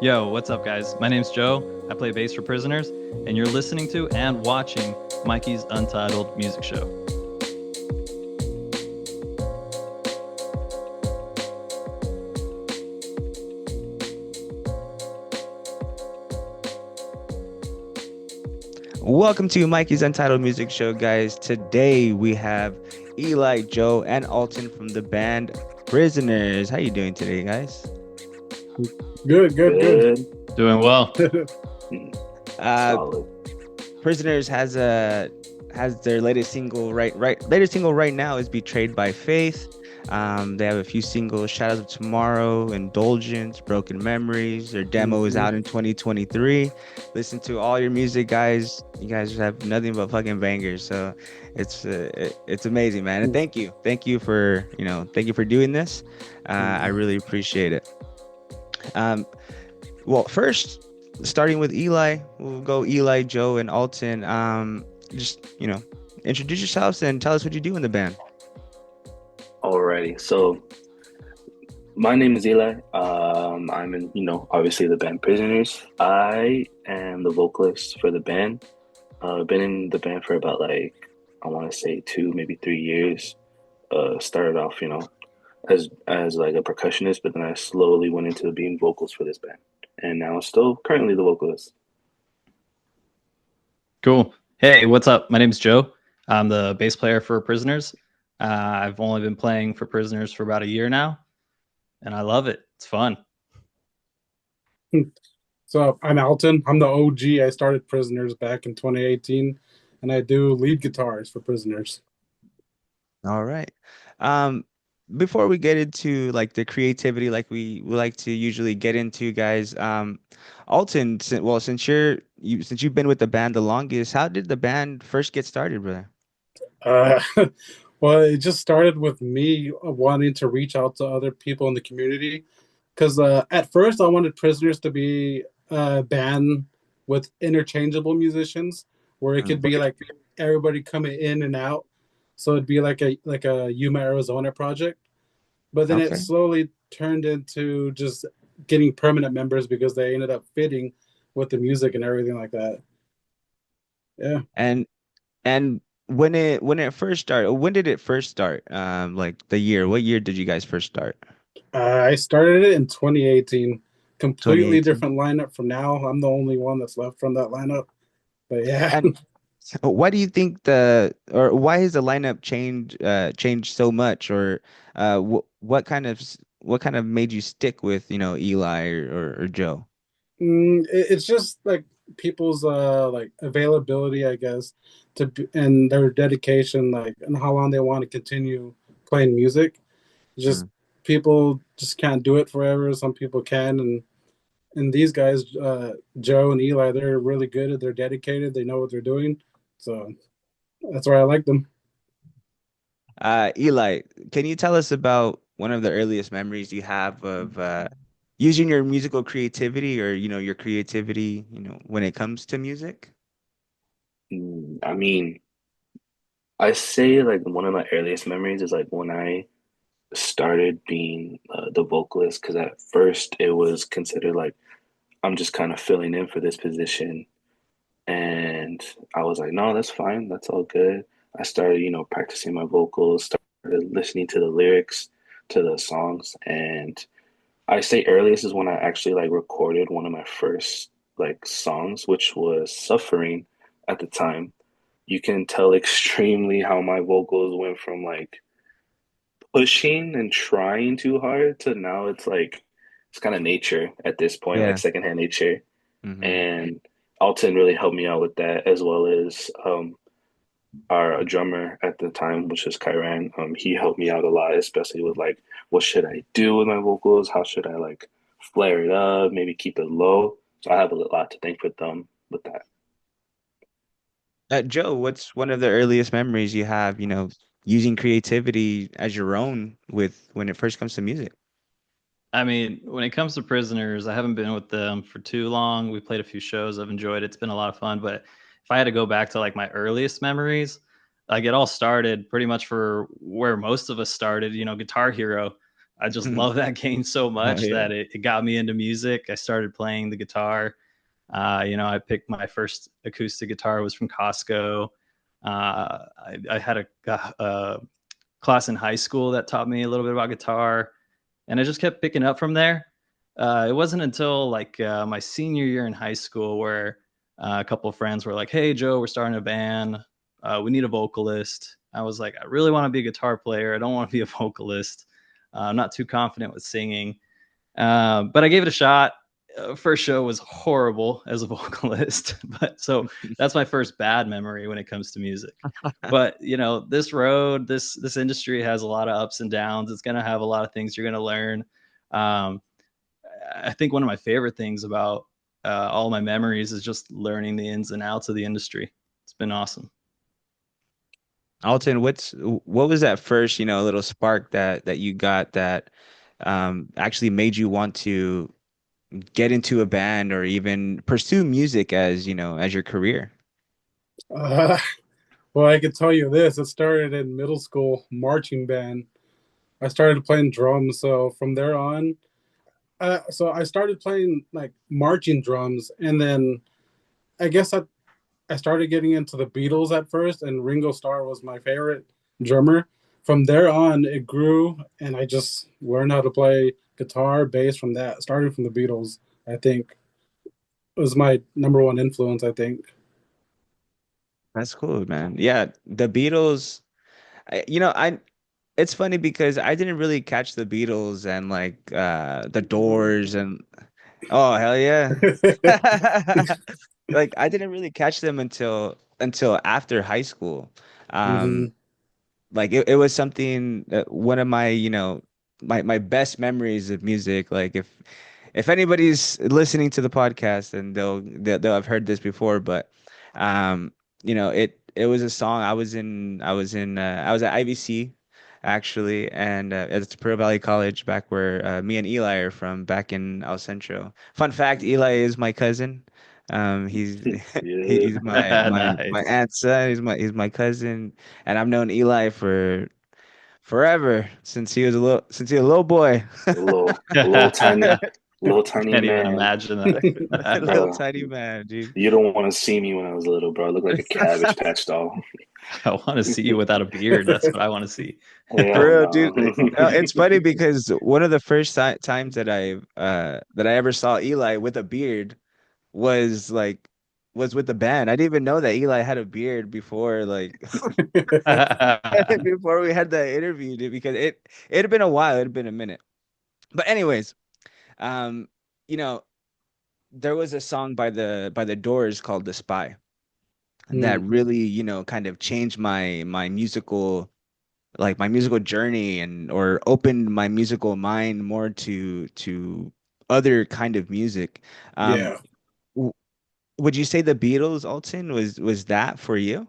Yo, what's up, guys? My name's Joe. I play bass for Prisoners, and you're listening to and watching Mikey's Untitled Music Show. Welcome to Mikey's Untitled Music Show, guys. Today we have Eli, Joe, and Alton from the band Prisoners. How you doing today, guys? Good. Doing well. Uh, Solid. Prisoners has their latest single right now is Betrayed by Faith. They have a few singles: Shadows of Tomorrow, Indulgence, Broken Memories. Their demo is out in 2023. Listen to all your music, guys. You guys have nothing but fucking bangers. So it's amazing, man. And thank you for thank you for doing this. I really appreciate it. Um, well, first, starting with Eli, we'll go Eli, Joe, and Alton. Just introduce yourselves and tell us what you do in the band. Alrighty. So my name is Eli. I'm in, obviously the band Prisoners. I am the vocalist for the band. I've been in the band for about I want to say 2, maybe 3 years. Started off, as like a percussionist, but then I slowly went into being vocals for this band, and now I'm still currently the vocalist. Cool. Hey, what's up? My name's Joe. I'm the bass player for Prisoners. I've only been playing for Prisoners for about a year now, and I love it. It's fun. So I'm Alton. I'm the OG. I started Prisoners back in 2018, and I do lead guitars for Prisoners. All right. Um, Before we get into like the creativity, like we like to usually get into, guys. Alton, since you've been with the band the longest, how did the band first get started, brother? Uh, well, it just started with me wanting to reach out to other people in the community, because at first I wanted Prisoners to be a band with interchangeable musicians, where it could be like everybody coming in and out. So it'd be like a Yuma, Arizona project. But then it Okay. slowly turned into just getting permanent members because they ended up fitting with the music and everything like that. Yeah. And and when it first started, when did it first start? Like the year. What year did you guys first start? I started it in 2018. Completely 2018. different lineup from now. I'm the only one that's left from that lineup. But yeah. And so why do you think why has the lineup changed so much, or what kind of made you stick with, Eli or Joe? It's just like people's like availability, I guess, and their dedication, like, and how long they want to continue playing music. Just Mm. people just can't do it forever. Some people can, and these guys, Joe and Eli, they're really good. They're dedicated. They know what they're doing. So that's why I like them. Eli, can you tell us about one of the earliest memories you have of using your musical creativity, or your creativity, when it comes to music? I mean, I say like one of my earliest memories is like when I started being the vocalist, because at first it was considered like I'm just kind of filling in for this position. And I was like, no, that's fine. That's all good. I started, practicing my vocals, started listening to the lyrics to the songs. And I say earliest is when I actually like recorded one of my first like songs, which was Suffering at the time. You can tell extremely how my vocals went from like pushing and trying too hard to now it's like it's kind of nature at this point, like Yeah. secondhand nature. Hmm. And Alton really helped me out with that, as well as our drummer at the time, which was Kyran. He helped me out a lot, especially with like what should I do with my vocals? How should I like flare it up? Maybe keep it low. So I have a lot to thank for them with that. Joe, what's one of the earliest memories you have, using creativity as your own with when it first comes to music? I mean, when it comes to Prisoners, I haven't been with them for too long. We played a few shows. I've enjoyed it. It's been a lot of fun. But if I had to go back to like my earliest memories, like it all started pretty much for where most of us started, Guitar Hero. I just love that game so Oh, much yeah. that it got me into music. I started playing the guitar. I picked my first acoustic guitar was from Costco. I had a class in high school that taught me a little bit about guitar, and I just kept picking up from there. It wasn't until like my senior year in high school where a couple of friends were like, "Hey, Joe, we're starting a band. We need a vocalist." I was like, "I really want to be a guitar player. I don't want to be a vocalist. I'm not too confident with singing." But I gave it a shot. First show was horrible as a vocalist, but so that's my first bad memory when it comes to music. But this road, this industry has a lot of ups and downs. It's going to have a lot of things you're going to learn. Um, I think one of my favorite things about all my memories is just learning the ins and outs of the industry. It's been awesome. Alton, what was that first, little spark that you got that actually made you want to get into a band or even pursue music as, as your career? Uh, well, I could tell you this. It started in middle school marching band. I started playing drums, so from there on, so I started playing like marching drums, and then I guess I started getting into the Beatles at first, and Ringo Starr was my favorite drummer. From there on, it grew, and I just learned how to play guitar, bass from that. Starting from the Beatles, I think was my number one influence. I think. That's cool, man. Yeah, the Beatles, I it's funny because I didn't really catch the Beatles and like the Doors and oh hell yeah. Like I didn't really catch them until after high school. Um Hmm. like it was something that one of my, my best memories of music. Like if anybody's listening to the podcast and they'll have heard this before, but um, it was a song I was at IVC actually, and it's Pearl Valley College back where me and Eli are from back in El Centro. Fun fact, Eli is my cousin. He's Yeah. he's my Nice. aunt's son. He's my cousin, and I've known Eli for forever since he was a little boy. A little tiny Can't even man, imagine that. A little bro. tiny man, dude. You don't want to see me when I was little, bro. I look like a Cabbage Patch doll. I want to see you without a beard. That's what I want to see. For Hell real, no. dude. It's funny because one of the first times that I ever saw Eli with a beard was like was with the band. I didn't even know that Eli had a beard before like before we had the interview, dude, because it had been a while, it had been a minute. But anyways, um, you know, there was a song by the Doors called "The Spy" that Mm, really, kind of changed my musical journey and or opened my musical mind more to other kind of music. Um, yeah, w- would you say the Beatles, Alton, was that for you?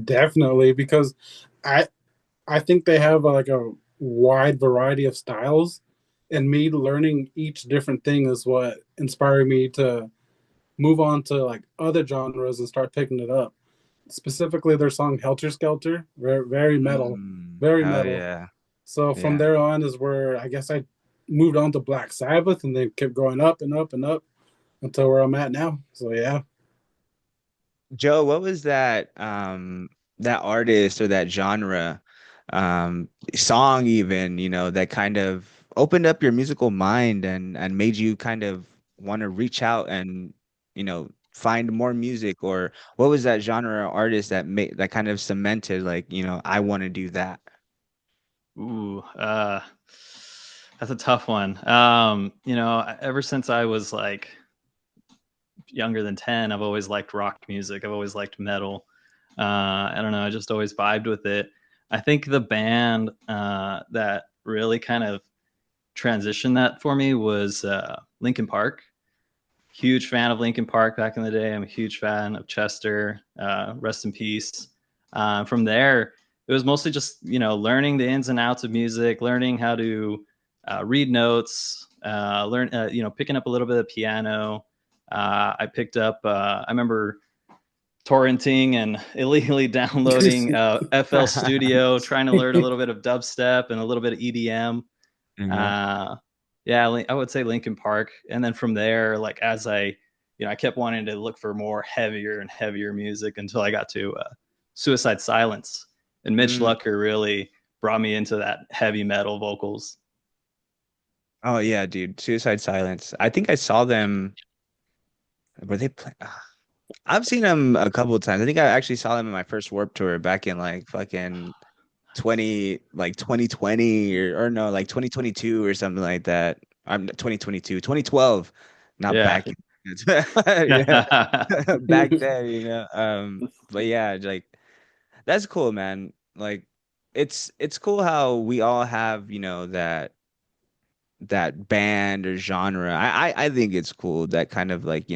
definitely because I I think they have like a wide variety of styles, and me learning each different thing is what inspired me to move on to like other genres and start picking it up. Specifically, their song "Helter Skelter," very, very metal, very Oh metal. yeah, So from yeah. there on is where I guess I moved on to Black Sabbath, and then kept going up and up and up until where I'm at now. So yeah. Joe, what was that artist or that genre song even, that kind of opened up your musical mind and made you kind of want to reach out and, find more music, or what was that genre or artist that kind of cemented like, I want to do that? Ooh, that's a tough one. Ever since I was like younger than 10, I've always liked rock music. I've always liked metal. I don't know. I just always vibed with it. I think the band that really kind of transitioned that for me was Linkin Park. Huge fan of Linkin Park back in the day. I'm a huge fan of Chester. Rest in peace. From there, it was mostly just learning the ins and outs of music, learning how to read notes, learn picking up a little bit of piano. I picked up. I remember torrenting and illegally downloading FL Studio, trying to learn a little bit of dubstep and a little bit of EDM. Mhm. Uh, yeah, I would say Linkin Park, and then from there, like as I kept wanting to look for more heavier and heavier music until I got to Suicide Silence, and Mitch Mm. Lucker really brought me into that heavy metal vocals. Oh yeah, dude. Suicide Silence. I think I saw them. Were they play? I've seen them a couple of times. I think I actually saw them in my first Warp Tour back in like fucking 2020 or no, like 2022 or something like that. I'm 2022, 2012, not Yeah. back. Yeah, back then, but yeah, like that's cool, man. Like it's cool how we all have, that band or genre. I think it's cool that kind of like,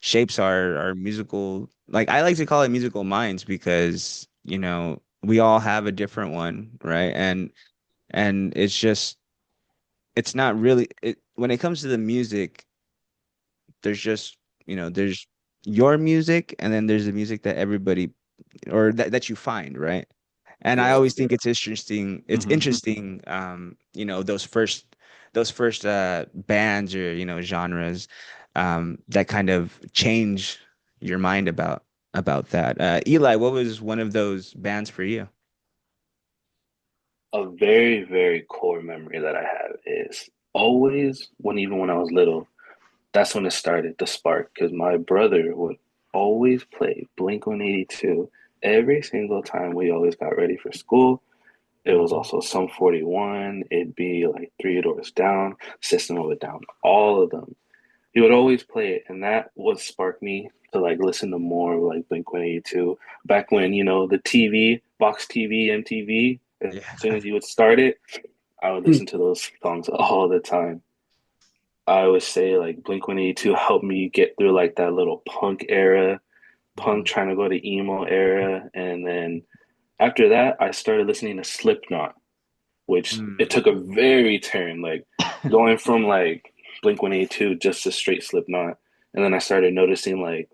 shapes our musical, like I like to call it musical minds because, we all have a different one, right? And it's not really when it comes to the music, there's just, there's your music and then there's the music that everybody or that you find, right? And I Yeah. always think it's interesting. It's Hmm. interesting, those first bands or genres that kind of change your mind about that. Eli, what was one of those bands for you? A very, very core memory that I have is always even when I was little, that's when it started, the spark, because my brother would always play Blink 182 every single time we always got ready for school. It was Mhm. also Sum 41, it'd be like Three Doors Down, System of a Down, all of them. He would always play it, and that would spark me to like listen to more like Blink 182. Back when, the TV, box TV, MTV, as soon Yeah. as you would start it, I would listen to those songs all the time. I would say like Blink 182 helped me get through like that little punk era, punk Mhm. trying to go to emo era. And then after that, I started listening to Slipknot, which it Mm. took a very turn, like going from like Blink 182 just to straight Slipknot. And then I started noticing like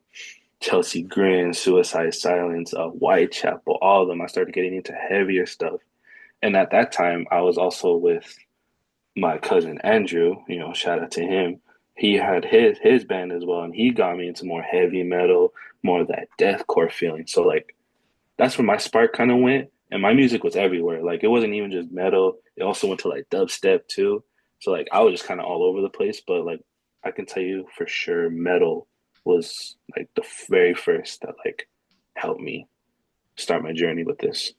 Chelsea Grin, Suicide Silence, Whitechapel, all of them. I started getting into heavier stuff. And at that time, I was also with my cousin Andrew, shout out to him. He had his band as well, and he got me into more heavy metal, more of that deathcore feeling. So like that's where my spark kind of went, and my music was everywhere. Like it wasn't even just metal; it also went to like dubstep too. So like I was just kind of all over the place. But like I can tell you for sure, metal was like the very first that like helped me start my journey with this.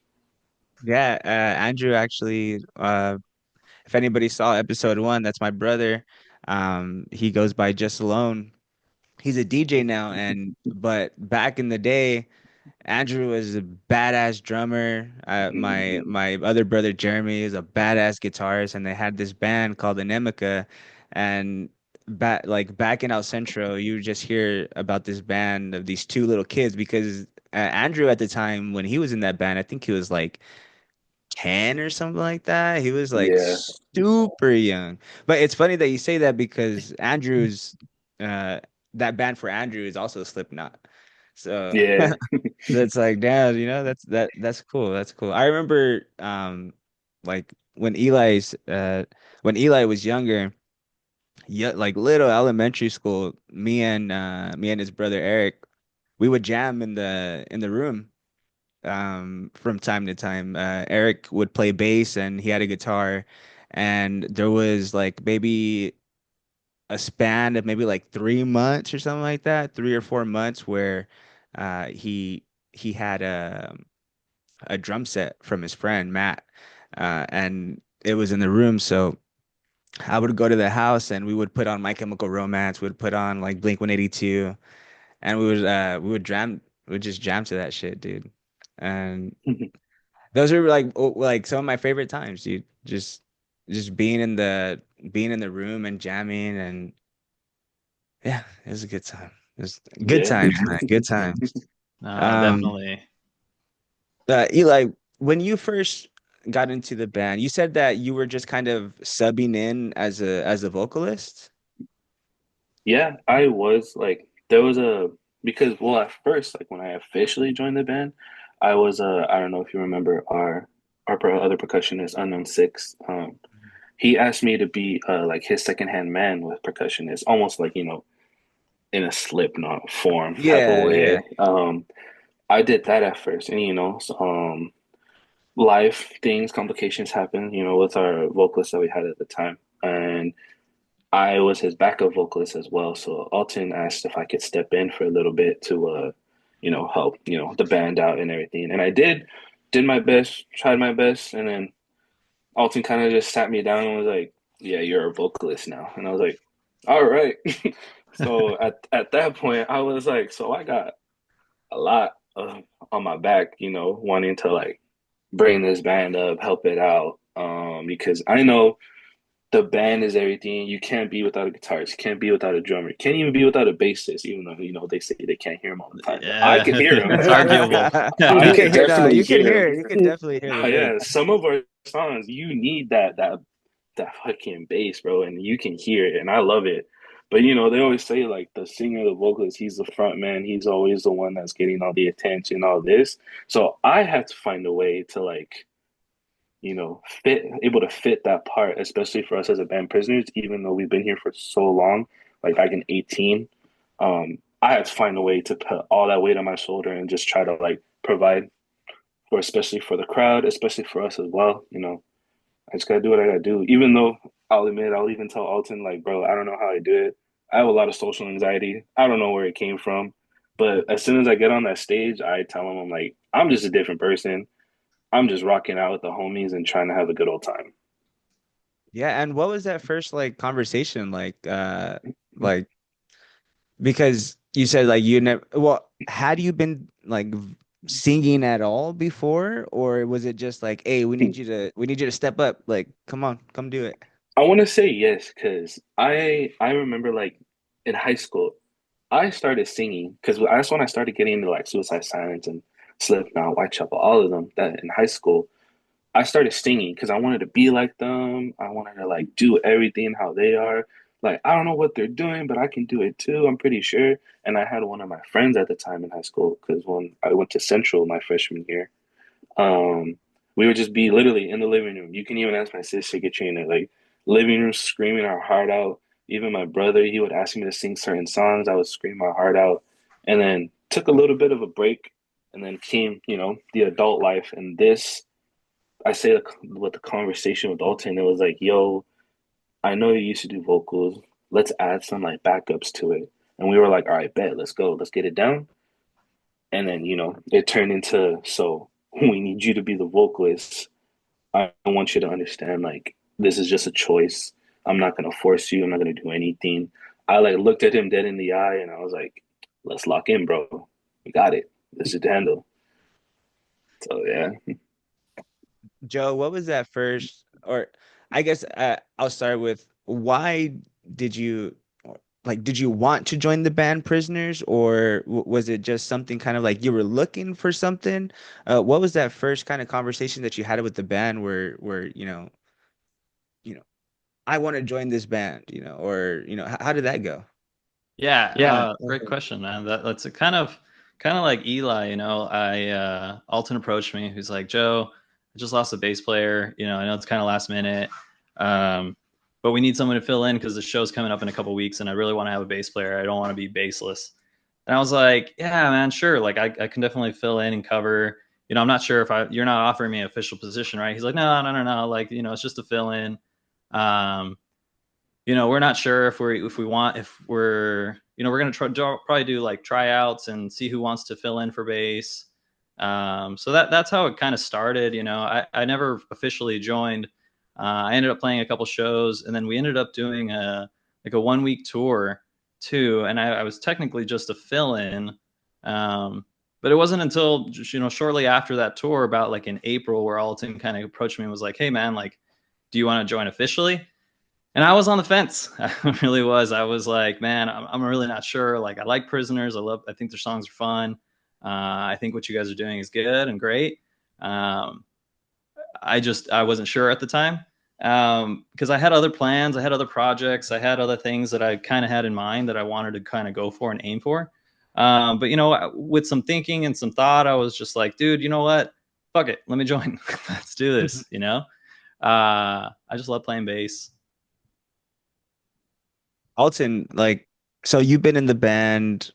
Yeah, Andrew actually, if anybody saw episode one, that's my brother. He goes by Just Alone. He's a DJ now, and but back in the day, Andrew was a badass drummer. My Mm, my other brother Jeremy is a badass guitarist, and they had this band called Anemica. And back in El Centro, you would just hear about this band of these two little kids because Andrew at the time when he was in that band, I think he was like 10 or something like that. He was like yeah, super young. But it's funny that you say that because Andrew's uh that band for Andrew is also Slipknot. So yeah. that's like, damn, that's cool. That's cool. I remember like when Eli was younger, yeah, like little elementary school, me and his brother Eric, we would jam in the room from time to time. Eric would play bass and he had a guitar, and there was like maybe a span of maybe like 3 months or something like that, 3 or 4 months where he had a drum set from his friend Matt, and it was in the room. So I would go to the house and we would put on My Chemical Romance, we would put on like Blink 182, and we would just jam to that shit, dude. And those are like some of my favorite times, dude. Just being in the room and jamming, and yeah, it was a good time. It was good Yeah. times, man. Good times. Um, Definitely. Eli, when you first got into the band, you said that you were just kind of subbing in as a vocalist. Yeah, I was like there was a because well at first like when I officially joined the band, I don't know if you remember our other percussionist Unknown Six. he asked me to be like his secondhand man with percussion. It's almost like, in a Slipknot form type of Yeah, yeah. way. I did that at first, and life things, complications happen, with our vocalist that we had at the time, and I was his backup vocalist as well. So Alton asked if I could step in for a little bit to, help, the band out and everything, and I did my best, tried my best, and then Alton kind of just sat me down and was like, "Yeah, you're a vocalist now," and I was like, "All right." So at that point, I was like, "So I got a lot on my back, wanting to like bring this band up, help it out. Because I know the band is everything. You can't be without a guitarist. You can't be without a drummer. You can't even be without a bassist, even though they say they can't hear him all the time. But I Yeah, can hear him. it's arguable. I You can can hear, no, definitely you can hear hear him. it. You can definitely hear the bass. Yeah, some of our songs you need that fucking bass, bro, and you can hear it, and I love it. But they always say like the singer, the vocalist, he's the front man. He's always the one that's getting all the attention, all this. So I have to find a way to like, able to fit that part, especially for us as a band Prisoners, even though we've been here for so long, like back in 18. I had to find a way to put all that weight on my shoulder and just try to like provide for, especially for the crowd, especially for us as well. I just gotta do what I gotta do. Even though I'll admit, I'll even tell Alton, like, bro, I don't know how I do it. I have a lot of social anxiety. I don't know where it came from. But as soon as I get on that stage, I tell him, I'm like, I'm just a different person. I'm just rocking out with the homies and trying to have a good old time. Yeah, and what was that first like conversation like? Like because you said like you never. Well, had you been like singing at all before, or was it just like, hey, we need you to step up. Like, come on, come do it. I want to say yes, because I remember like in high school, I started singing because that's when I started getting into like Suicide Silence and Slipknot, Whitechapel, all of them. That in high school, I started singing because I wanted to be like them. I wanted to like do everything how they are. Like I don't know what they're doing, but I can do it too. I'm pretty sure. And I had one of my friends at the time in high school because when I went to Central my freshman year, um, we would just be literally in the living room. You can even ask my sister Katrina, like living room screaming our heart out. Even my brother, he would ask me to sing certain songs. I would scream my heart out, and then took a little bit of a break, and then came, the adult life. And this, I say, with the conversation with Alton, it was like, "Yo, I know you used to do vocals. Let's add some like backups to it." And we were like, "All right, bet, let's go, let's get it down." And then, it turned into, so we need you to be the vocalist. I want you to understand, like, this is just a choice. I'm not going to force you. I'm not going to do anything. I like looked at him dead in the eye and I was like, let's lock in, bro. We got it. This is the handle. So, yeah. Joe, what was that first, or I guess I'll start with why did you like did you want to join the band Prisoners, or was it just something kind of like you were looking for something? What was that first kind of conversation that you had with the band where you know, I want to join this band, or how did that go? Yeah, Yeah. great question, man. That's a kind of like Eli, I Alton approached me. He's like, Joe, I just lost a bass player. I know it's kind of last minute, but we need someone to fill in because the show's coming up in a couple weeks, and I really want to have a bass player. I don't want to be bassless. And I was like, yeah, man, sure. Like I can definitely fill in and cover. I'm not sure if you're not offering me an official position, right? He's like, no, no, no, no. Like, it's just a fill in. Um, we're not sure if we're going to probably do like tryouts and see who wants to fill in for bass. So that's how it kind of started. I never officially joined. I ended up playing a couple shows, and then we ended up doing a 1 week tour too. And I was technically just a fill in. But it wasn't until shortly after that tour, about like in April, where Alton kind of approached me and was like, "Hey man, like, do you want to join officially?" And I was on the fence. I really was. I was like, man, I'm really not sure. Like, I like Prisoners. I think their songs are fun. I think what you guys are doing is good and great. Um, I wasn't sure at the time, because I had other plans. I had other projects. I had other things that I kind of had in mind that I wanted to kind of go for and aim for. But with some thinking and some thought, I was just like, dude, you know what? Fuck it. Let me join. Let's do this, I just love playing bass. Alton, like, so you've been in the band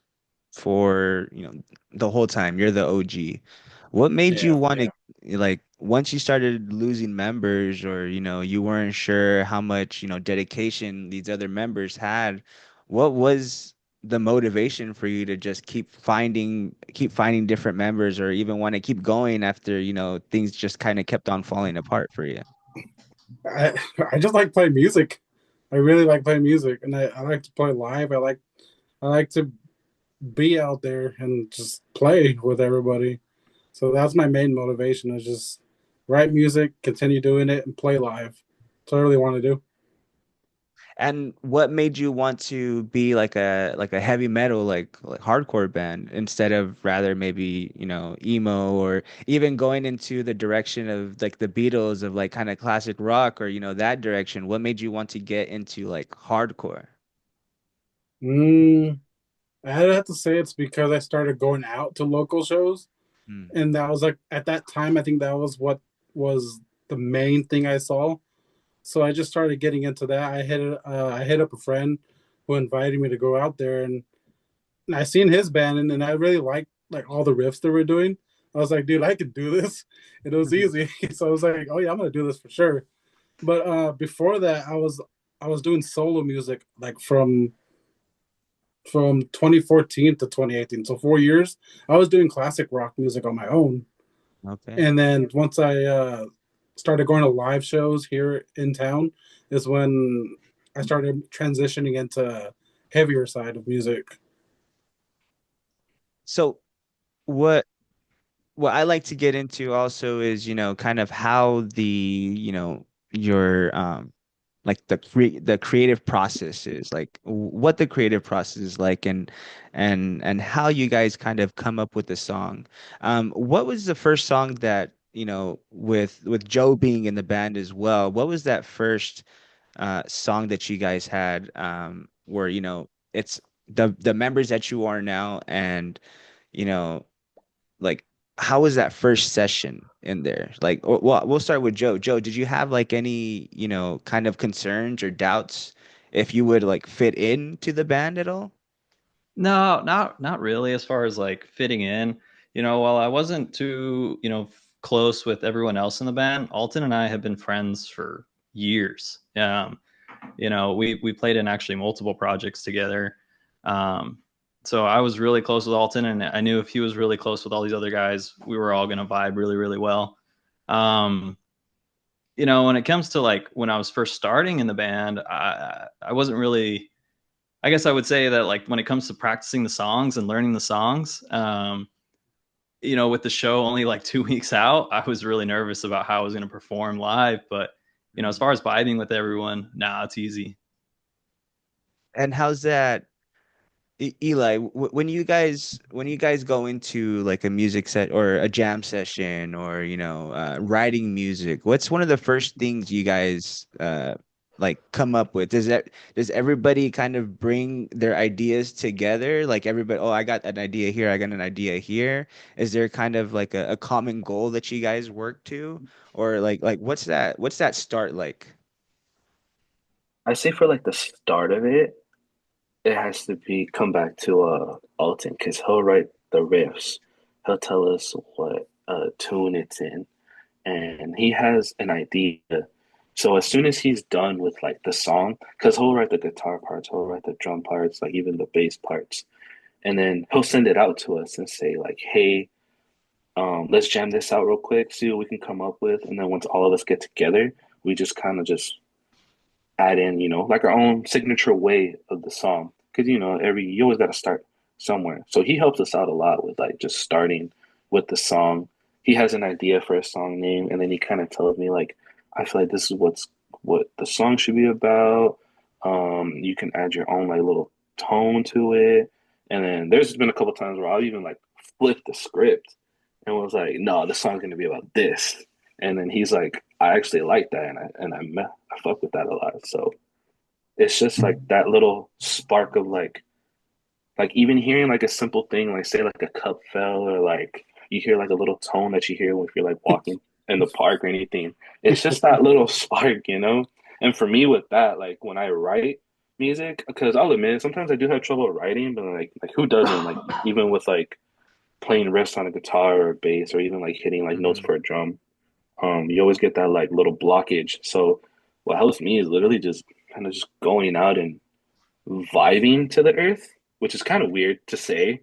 for, the whole time. You're the OG. What made you Yeah. want to, like, once you started losing members, or, you weren't sure how much, dedication these other members had, what was the motivation for you to just keep finding different members, or even want to keep going after, things just kind of kept on falling apart for you? I I just like playing music. I really like playing music, and I like to play live. I like to be out there and just play with everybody. So that's my main motivation is just write music, continue doing it, and play live. That's what I really want to do. And what made you want to be like a heavy metal, like hardcore band, instead of rather maybe, emo, or even going into the direction of like the Beatles, of like kind of classic rock, or that direction? What made you want to get into like hardcore? Mm, I'd have to say it's because I started going out to local shows, Hmm. and that was like at that time I think that was what was the main thing I saw. So I just started getting into that. I hit up a friend who invited me to go out there, and I seen his band, and I really liked like all the riffs they were doing. I was like, dude, I could do this, and it was easy. So I was like, oh yeah, I'm gonna do this for sure. But before that, I was doing solo music like from 2014 to 2018, so 4 years. I was doing classic rock music on my own, Okay. and then once I started going to live shows here in town, is when I started transitioning into heavier side of music. So what what I like to get into also is, kind of how your like the creative process is, like what the creative process is like, and how you guys kind of come up with the song. What was the first song that, with Joe being in the band as well, what was that first song that you guys had, where, it's the members that you are now, and, you know like, how was that first session in there? Like, well, we'll start with Joe. Joe, did you have like any, kind of concerns or doubts if you would like fit into the band at all? No, not really as far as like fitting in. While I wasn't too, close with everyone else in the band, Alton and I have been friends for years. We played in actually multiple projects together. Um, so I was really close with Alton, and I knew if he was really close with all these other guys, we were all gonna vibe really, really well. Um, when it comes to like when I was first starting in the band, I wasn't really. I guess I would say that like when it comes to practicing the songs and learning the songs, with the show only like 2 weeks out, I was really nervous about how I was going to perform live. But as Mhm. far as vibing with everyone, nah, it's easy. And how's that? Eli, when you guys go into like a music set or a jam session, or writing music, what's one of the first things you guys like come up with? Does everybody kind of bring their ideas together? Like everybody, oh, I got an idea here, I got an idea here. Is there kind of like a common goal that you guys work to, or like what's that start like? I say for like the start of it, it has to be come back to Alton because he'll write the riffs. He'll tell us what tune it's in, and he has an idea. So as soon as he's done with like the song, because he'll write the guitar parts, he'll write the drum parts, like even the bass parts, and then he'll send it out to us and say like, "Hey, let's jam this out real quick, see what we can come up with." And then once all of us get together, we just kind of just add in, like our own signature way of the song. Because, every you always got to start somewhere. So he helps us out a lot with like just starting with the song. He has an idea for a song name, and then he kind of tells me like, I feel like this is what the song should be about. You can add your own like little tone to it. And then there's been a couple times where I'll even like flip the script and was like, no, the song's gonna be about this. And then he's like, I actually like that, I fuck with that a lot. So it's just like that little spark of like even hearing like a simple thing, like say like a cup fell, or like you hear like a little tone that you hear if you're like walking. in the park or anything. It's just that little spark, you know? And for me with that, like when I write music, because I'll admit sometimes I do have trouble writing, but like who doesn't? Like even with like playing riffs on a guitar or bass or even like hitting like notes Mhm. for a drum, you always get that like little blockage. So what helps me is literally just kind of just going out and vibing to the earth, which is kind of weird to say,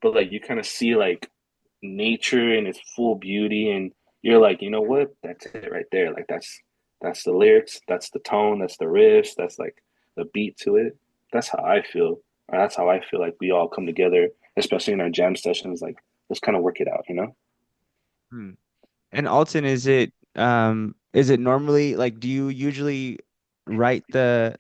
but like you kind of see like nature in its full beauty, and you're like, you know what? That's it right there. Like that's the lyrics, that's the tone, that's the riffs, that's like the beat to it. That's how I feel. Or that's how I feel like we all come together, especially in our jam sessions. Like let's kind of work it out, you know? Hmm. And Alton, is it normally like do you usually write the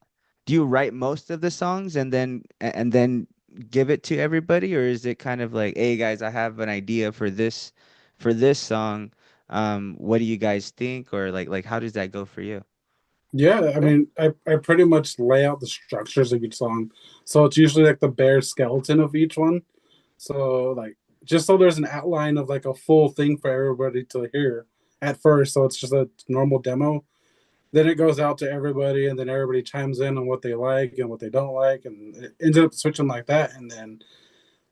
do you write most of the songs and then give it to everybody, or is it kind of like, hey guys, I have an idea for this song. What do you guys think? Or like how does that go for you? Yeah, I mean, I pretty much lay out the structures of each song. So it's usually like the bare skeleton of each one. So like just so there's an outline of like a full thing for everybody to hear at first. So it's just a normal demo. Then it goes out to everybody, and then everybody chimes in on what they like and what they don't like, and it ends up switching like that. And then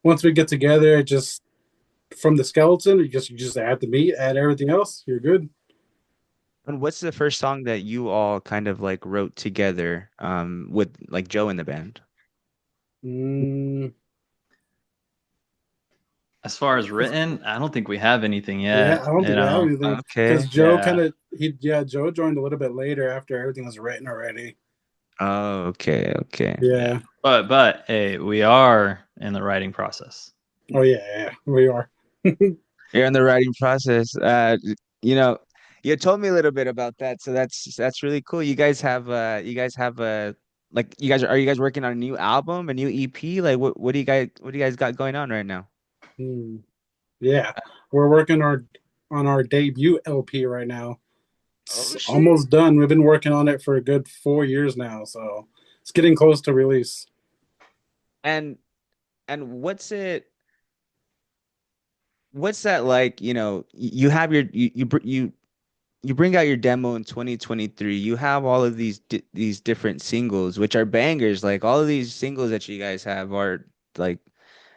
once we get together, it just from the skeleton, you just add the meat, add everything else, you're good. And what's the first song that you all kind of like wrote together with like Joe in the band? Mm, As far as written, I don't think we have anything yeah, yet. I don't You think we have know, anything because Okay. Joe kind yeah. of Joe joined a little bit later after everything was written already. Oh, okay, okay. Yeah. Yeah. But hey, we are in the writing process. Oh yeah, yeah, we are. You're in the writing process. You know, you told me a little bit about that, so that's really cool. You guys have a like you guys are you guys working on a new album, a new EP? Like what do you guys got going on right now? Hmm. Yeah, we're working on our debut LP right now. Oh It's shit. almost done. We've been working on it for a good 4 years now, so it's getting close to release. And what's that like, you have you bring out your demo in 2023. You have all of these different singles, which are bangers. Like all of these singles that you guys have are like,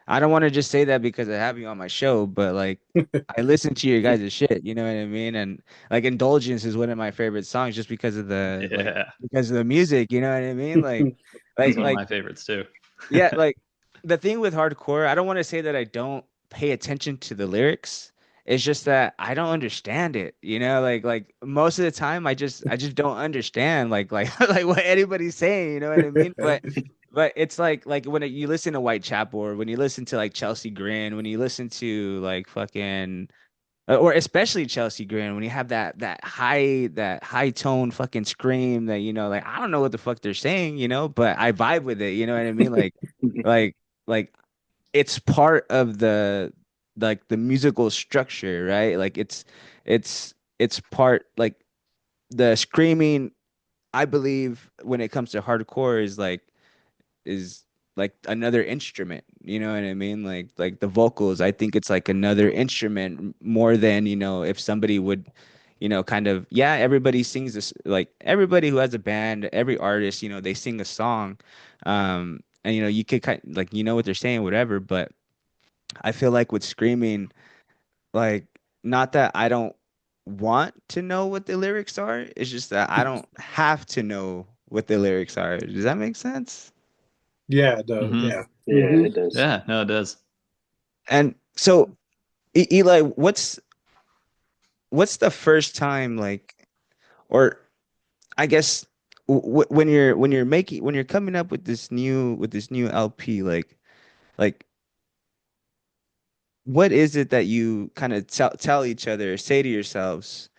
I don't want to just say that because I have you on my show, but like I listen to your guys' shit, you know what I mean? And like Indulgence is one of my favorite songs just because of Yeah. because of the music, you know what I mean? That's one of Like my favorites too. yeah, like the thing with hardcore, I don't want to say that I don't pay attention to the lyrics. It's just that I don't understand it, like most of the time I just don't understand like what anybody's saying, you know what I mean? But it's like when you listen to Whitechapel or when you listen to like Chelsea Grin, when you listen to like fucking or especially Chelsea Grin, when you have that high tone fucking scream that like I don't know what the fuck they're saying, but I vibe with it, you know what I mean? Like like it's part of the musical structure, right? Like it's part like the screaming, I believe when it comes to hardcore is like another instrument, you know what I mean? Like the vocals, I think it's like another instrument more than, if somebody would, kind of, yeah, everybody sings this, like everybody who has a band, every artist, they sing a song. And you could kind like what they're saying, whatever, but I feel like with screaming, like not that I don't want to know what the lyrics are, it's just that I don't have to know what the lyrics are. Does that make sense? Yeah, it does. Hmm. Yeah. Yeah, Hmm. it does. Yeah, no, it does. And so, Eli, what's the first time like, or I guess when you're making when you're coming up with this new LP, like what is it that you kind of tell each other, say to yourselves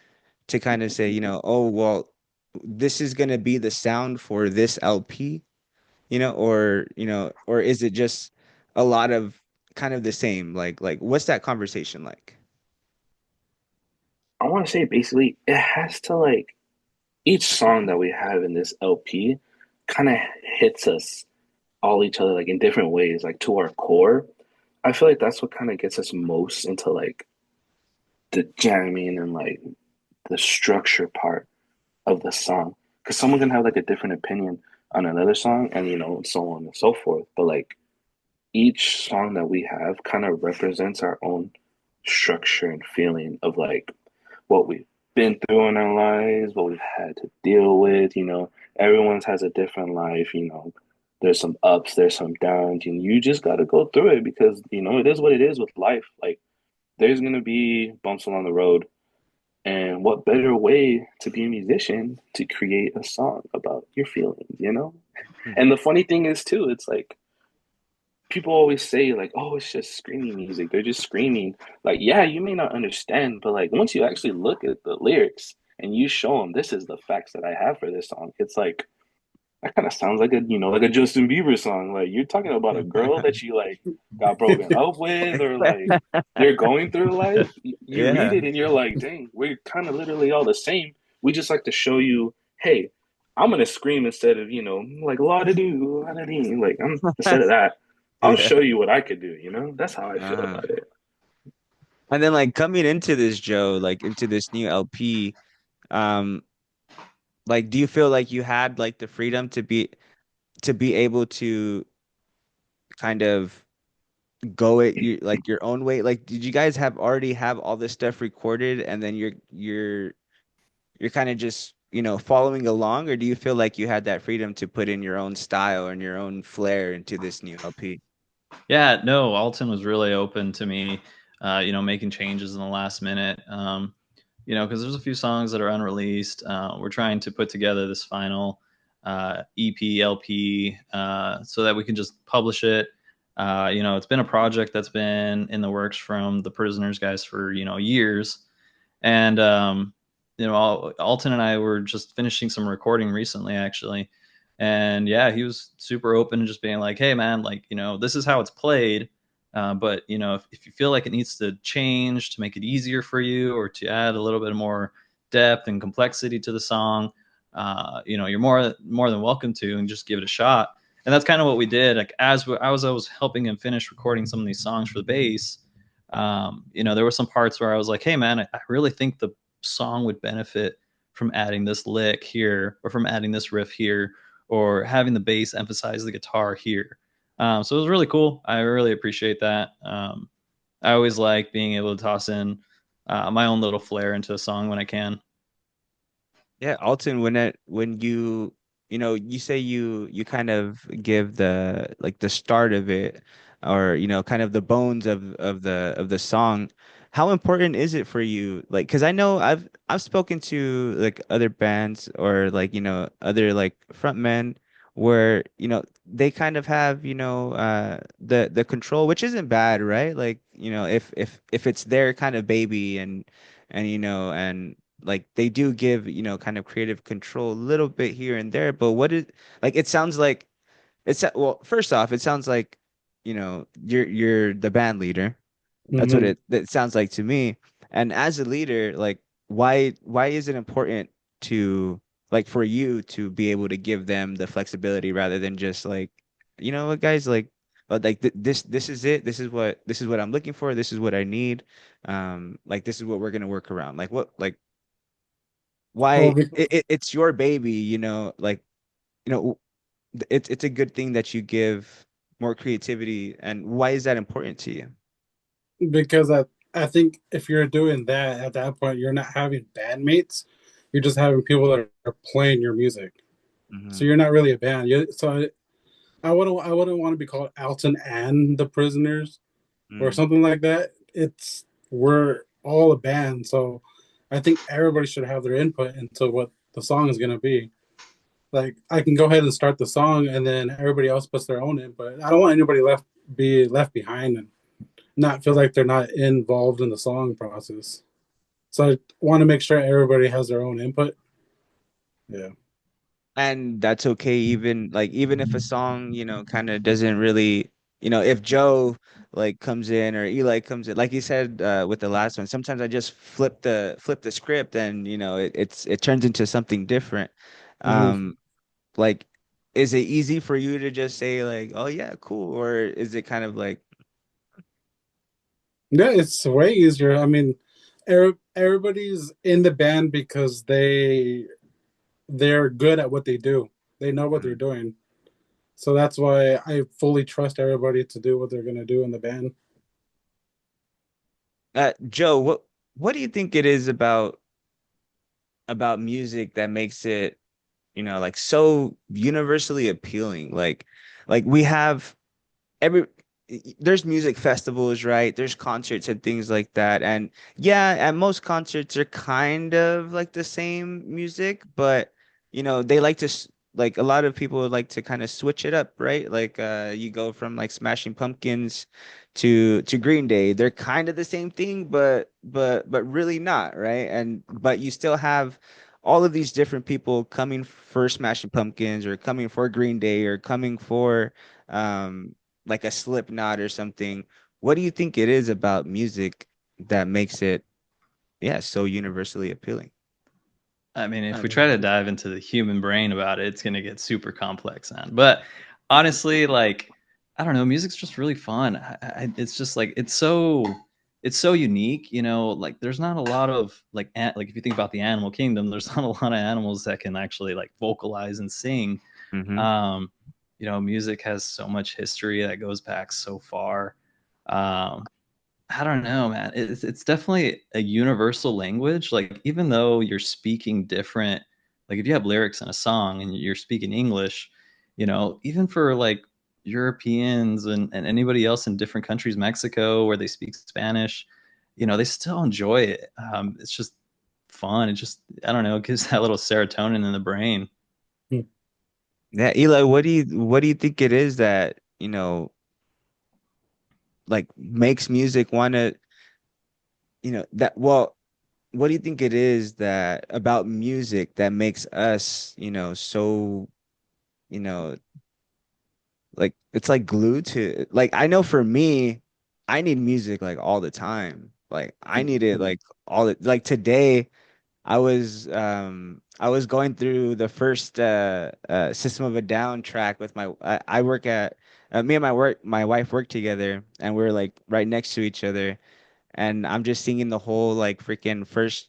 to kind of say, oh well, this is gonna be the sound for this LP, or is it just a lot of kind of the same? Like what's that conversation like? I want to say basically it has to like each song that we have in this LP kind of hits us all each other like in different ways, like to our core. I feel like that's what kind of gets us most into like the jamming and like the structure part of the song. Because someone can have like a different opinion on another song, and so on and so forth. But like each song that we have kind of represents our own structure and feeling of like what we've been through in our lives, what we've had to deal with. Everyone's has a different life. There's some ups, there's some downs, and you just got to go through it because it is what it is with life. Like there's gonna be bumps along the road, and what better way to be a musician to create a song about your feelings? Mhm. And the funny thing is too, it's like people always say like, "Oh, it's just screaming music. They're just screaming." Like, yeah, you may not understand, but like once you actually look at the lyrics and you show them this is the facts that I have for this song, it's like that kind of sounds like a Justin Bieber song. Like you're talking about a girl that you like got broken up with, or like you're going through life. You read Yeah. it and you're like, dang, we're kind of literally all the same. We just like to show you, hey, I'm gonna scream instead of like la da doo, la da dee. Like I'm instead of that, I'll Yeah. show you what I could do. That's how I feel Uh-huh. about it. And then like coming into this, Joe, like into this new LP, um, like do you feel like you had like the freedom to be able to kind of go it you like your own way? Like did you guys have already have all this stuff recorded and then you're kind of just, following along, or do you feel like you had that freedom to put in your own style and your own flair into this new LP? Yeah, no, Alton was really open to me, making changes in the last minute. Because there's a few songs that are unreleased. We're trying to put together this final EP, LP, so that we can just publish it. It's been a project that's been in the works from the Prisoners guys for years, and Alton and I were just finishing some recording recently, actually, and yeah, he was super open and just being like, "Hey, man, like this is how it's played." But if you feel like it needs to change to make it easier for you or to add a little bit more depth and complexity to the song, you're more than welcome to and just give it a shot. And that's kind of what we did. Like I was helping him finish recording some of these songs for the bass. There were some parts where I was like, "Hey, man, I really think the song would benefit from adding this lick here or from adding this riff here or having the bass emphasize the guitar here." So it was really cool. I really appreciate that. I always like being able to toss in my own little flair into a song when I can. Yeah, Alton, when you say you kind of give the like the start of it, or kind of the bones of the song, how important is it for you? Like, because I know I've spoken to like other bands or like other like frontmen where they kind of have the control, which isn't bad, right? Like if it's their kind of baby and and like they do give kind of creative control a little bit here and there, but what is like it sounds like well, first off, it sounds like you're the band leader. That's what Hmm. it sounds like to me. And as a leader, like why is it important to like for you to be able to give them the flexibility rather than just like what guys like this is it, this is what I'm looking for, this is what I need, like this is what we're gonna work around, like what like Well, why it's your baby, like you know it's a good thing that you give more creativity, and why is that important to you? because I think if you're doing that at that point, you're not having bandmates. You're just having people that are playing your music. So Hmm. you're not really a band. I wouldn't want to be called Alton and the Prisoners or Mm. something like that. We're all a band, so I think everybody should have their input into what the song is gonna be. Like I can go ahead and start the song, and then everybody else puts their own input. I don't want anybody left behind and not feel like they're not involved in the song process. So I want to make sure everybody has their own input. Yeah. And that's okay, even like even if a song kind of doesn't really, if Joe like comes in or Eli comes in, like you said with the last one, sometimes I just flip the script and it turns into something different. Hmm. um like is it easy for you to just say like, oh yeah, cool, or is it kind of like Yeah, it's way easier. I mean, everybody's in the band because they're good at what they do. They know what they're doing. So that's why I fully trust everybody to do what they're gonna do in the band. Joe, what do you think it is about music that makes it, like so universally appealing? Like we have every there's music festivals, right? There's concerts and things like that. And yeah, and most concerts are kind of like the same music, but they like to like a lot of people would like to kind of switch it up, right? Like you go from like Smashing Pumpkins to Green Day. They're kind of the same thing, but really not, right? And but you still have all of these different people coming for Smashing Pumpkins or coming for Green Day or coming for like a Slipknot or something. What do you think it is about music that makes it, yeah, so universally appealing? I mean, if we try to dive into the human brain about it, it's going to get super complex, man. But honestly, like, I don't know, music's just really fun. It's just like it's so unique, like there's not a lot of like if you think about the animal kingdom, there's not a lot of animals that can actually like vocalize and sing. Mm-hmm. Um, music has so much history that goes back so far. Um, I don't know, man. It's definitely a universal language. Like even though you're speaking different, like if you have lyrics in a song and you're speaking English, even for like Europeans and anybody else in different countries, Mexico, where they speak Spanish, they still enjoy it. It's just fun. It just, I don't know, it gives that little serotonin in the brain. Yeah, Eli, what do you think it is that, like makes music want to, that well, what do you think it is that about music that makes us, so, you know, like it's like glued to like I know for me, I need music like all the time. Like I need it like like today I was going through the first System of a Down track with I work at me and my wife work together and we're like right next to each other and I'm just singing the whole like freaking first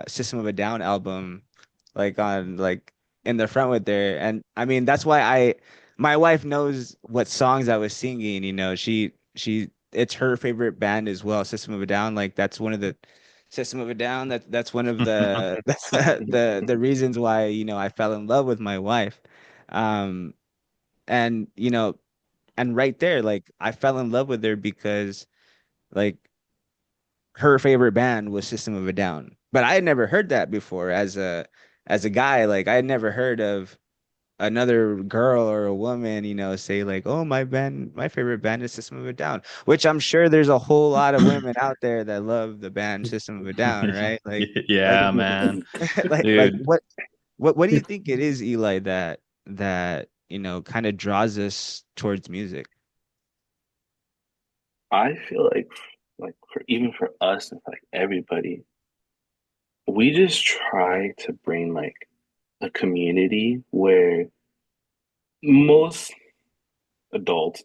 System of a Down album like on like in the front with there. And I mean that's why I my wife knows what songs I was singing, she it's her favorite band as well, System of a Down. Like that's one of the System of a Down, that's one of the the reasons why, I fell in love with my wife. Um and and right there, like I fell in love with her because like her favorite band was System of a Down. But I had never heard that before as a guy. Like I had never heard of another girl or a woman, say like, "Oh, my favorite band is System of a Down," which I'm sure there's a whole lot of women out there that love the band System of a Down, right? Like, Yeah, man. like Dude, what do you think it is, Eli, that kind of draws us towards music? I feel like for even for us and like everybody, we just try to bring like a community where most adults,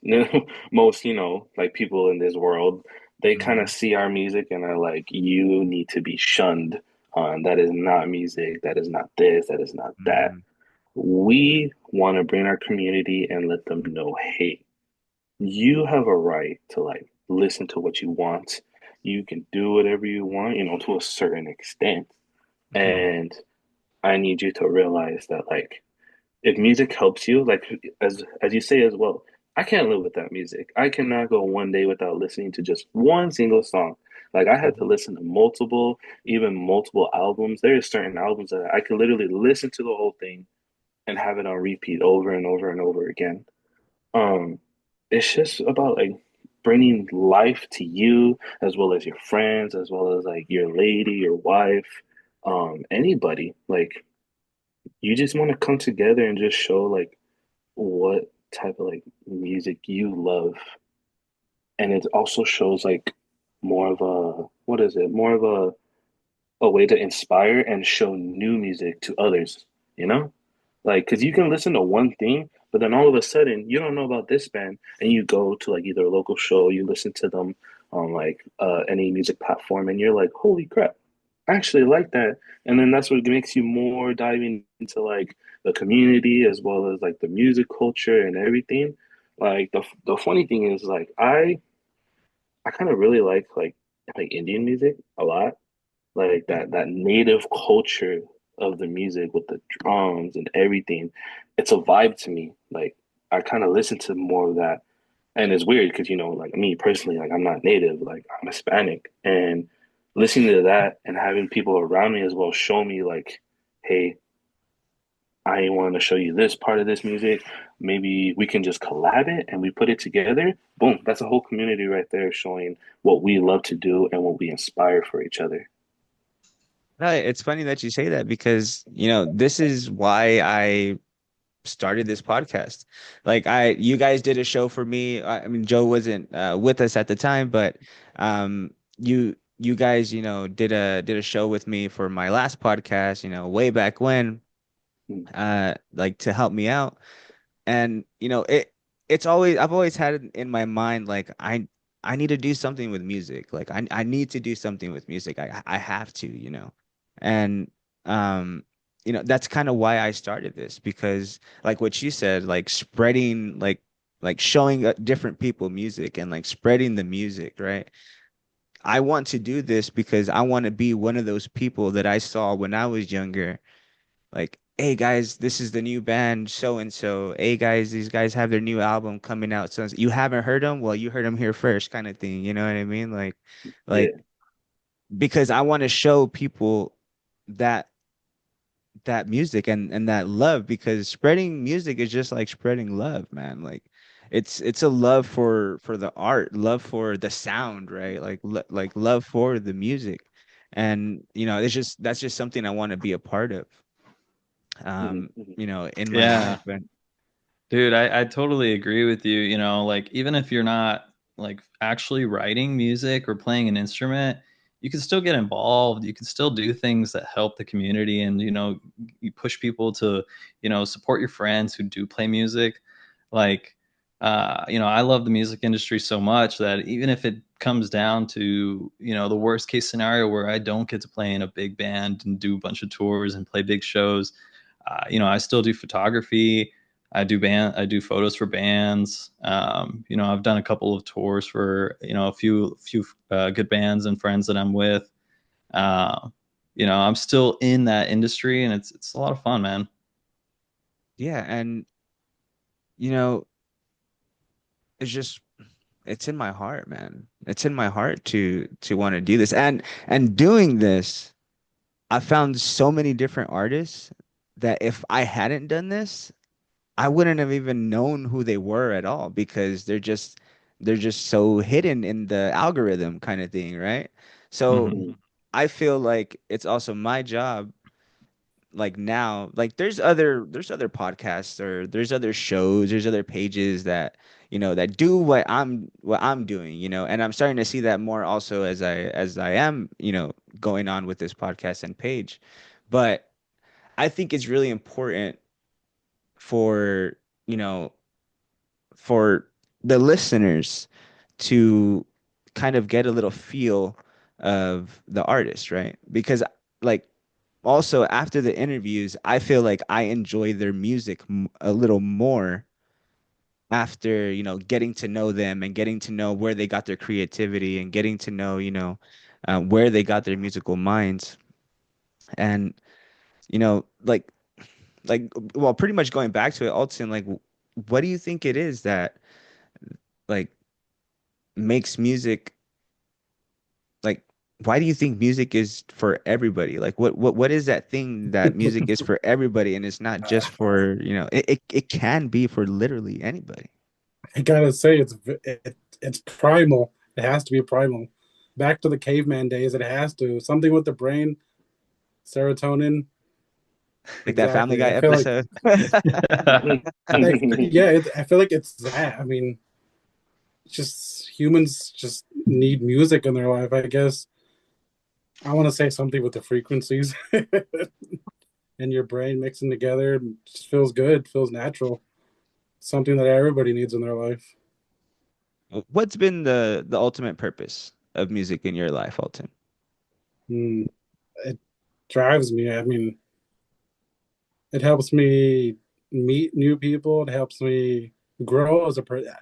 most, like people in this world, they kind Hmm. of see our music and are like, you need to be shunned on. That is not music. That is not this. That is not that. Hmm. We want to bring our community and let them know, hey, you have a right to like listen to what you want. You can do whatever you want, to a certain extent. Hmm. And I need you to realize that like if music helps you, like as you say as well, I can't live without music. I cannot go one day without listening to just one single song. Like I had to listen to multiple, even multiple albums. There are certain albums that I could literally listen to the whole thing and have it on repeat over and over and over again. Um, it's just about like bringing life to you as well as your friends, as well as like your lady, your wife, anybody. Like you just want to come together and just show like what type of like music you love. And it also shows like more of a what is it? More of a way to inspire and show new music to others, you know? Like, because you can listen to one thing, but then all of a sudden you don't know about this band, and you go to like either a local show, you listen to them on like any music platform, and you're like, holy crap! I actually like that. And then that's what makes you more diving into like the community as well as like the music culture and everything. Like the funny thing is like I kind of really like Indian music a lot. Like that native culture of the music with the drums and everything. It's a vibe to me. Like I kind of listen to more of that. And it's weird because like me personally, like I'm not native, like I'm Hispanic, and listening to that and having people around me as well show me like, hey, I want to show you this part of this music. Maybe we can just collab it and we put it together. Boom, that's a whole community right there showing what we love to do and what we inspire for each other. No, it's funny that you say that because, this is why I started this podcast. Like you guys did a show for me. I mean, Joe wasn't with us at the time, but you guys, did a show with me for my last podcast, way back when, Mm, like to help me out. And it's always I've always had it in my mind like I need to do something with music. Like I need to do something with music. I have to, And um that's kind of why I started this because like what you said, like spreading like showing different people music and like spreading the music, right? I want to do this because I want to be one of those people that I saw when I was younger like, hey guys, this is the new band so and so. Hey guys, these guys have their new album coming out. So you haven't heard them? Well, you heard them here first, kind of thing. You know what I mean? Like yeah. because I want to show people that that music and that love because spreading music is just like spreading love, man. Like it's a love for the art, love for the sound, right? Like love for the music. And it's just that's just something I want to be a part of. Mhm, mhm. In my Yeah. life. And Dude, I totally agree with you. Like even if you're not like actually writing music or playing an instrument, you can still get involved. You can still do things that help the community and, you push people to, support your friends who do play music. Like, I love the music industry so much that even if it comes down to, the worst case scenario where I don't get to play in a big band and do a bunch of tours and play big shows, I still do photography. I do photos for bands. I've done a couple of tours for a few good bands and friends that I'm with. Uh, I'm still in that industry, and it's a lot of fun, man. yeah, and you know, it's just it's in my heart, man. It's in my heart to want to do this. And doing this, I found so many different artists that if I hadn't done this, I wouldn't have even known who they were at all because they're just so hidden in the algorithm kind of thing, right? So Hmm. Mhm, I feel like it's also my job like now like there's other podcasts or there's other shows there's other pages that that do what I'm doing and I'm starting to see that more also as I am going on with this podcast and page but I think it's really important for you know for the listeners to kind of get a little feel of the artist, right? Because like also after the interviews, I feel like I enjoy their music a little more after, getting to know them and getting to know where they got their creativity and getting to know, where they got their musical minds. And, like well, pretty much going back to it, Alton, like what do you think it is that like makes music like why do you think music is for everybody? Like what is that thing that music is for everybody and it's not just for, it can be for literally anybody. I gotta say, it's primal. It has to be primal. Back to the caveman days. It has to something with the brain, serotonin. Like that Family Exactly. Guy I feel like, episode. mhm. yeah. I feel like it's that. I mean, just humans just need music in their life. I guess I want to say something with the frequencies and your brain mixing together. It just feels good. Feels natural. Something that everybody needs in their life. What's been the ultimate purpose of music in your life, Alton? Hmm. it drives me. I mean, it helps me meet new people. It helps me grow as a person.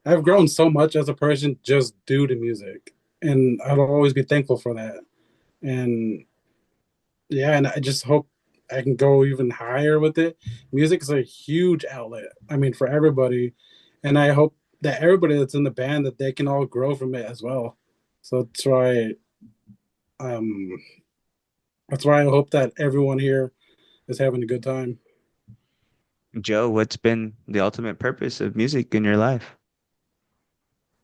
I've grown so much as a person just due to music, and I'll always be thankful for that. And yeah, and I just hope I can go even higher with it. Music is a huge outlet. I mean, for everybody, and I hope that everybody that's in the band that they can all grow from it as well. So um, that's why I hope that everyone here is having a good time. Joe, what's been the ultimate purpose of music in your life?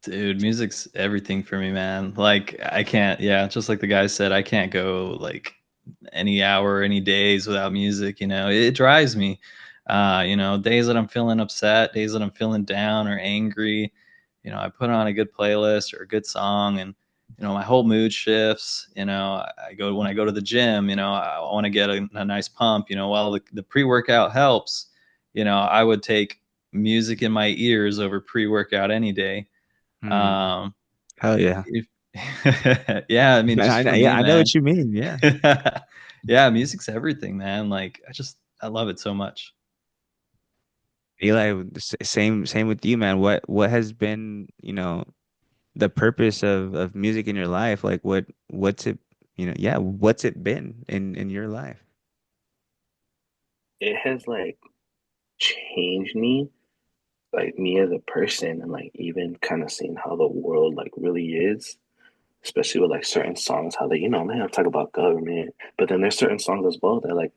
Dude, music's everything for me, man. Like I can't, yeah, just like the guy said, I can't go like any hour, any days without music, you know. It drives me. Days that I'm feeling upset, days that I'm feeling down or angry, I put on a good playlist or a good song and my whole mood shifts. I go when I go to the gym, I want to get a nice pump, while the pre-workout helps, I would take music in my ears over pre-workout any day. Hmm. um, Hell yeah. if, yeah, I mean, just for Yeah, me, I know man. what you mean. Yeah. Yeah, music's everything, man. Like, I love it so much. Eli, same with you, man. What has been, the purpose of music in your life? Like what's it, yeah, what's it been in your life? It has like changed me, like me as a person, and like even kind of seeing how the world like really is, especially with like certain songs, how they, man, I talk about government, but then there's certain songs as well that like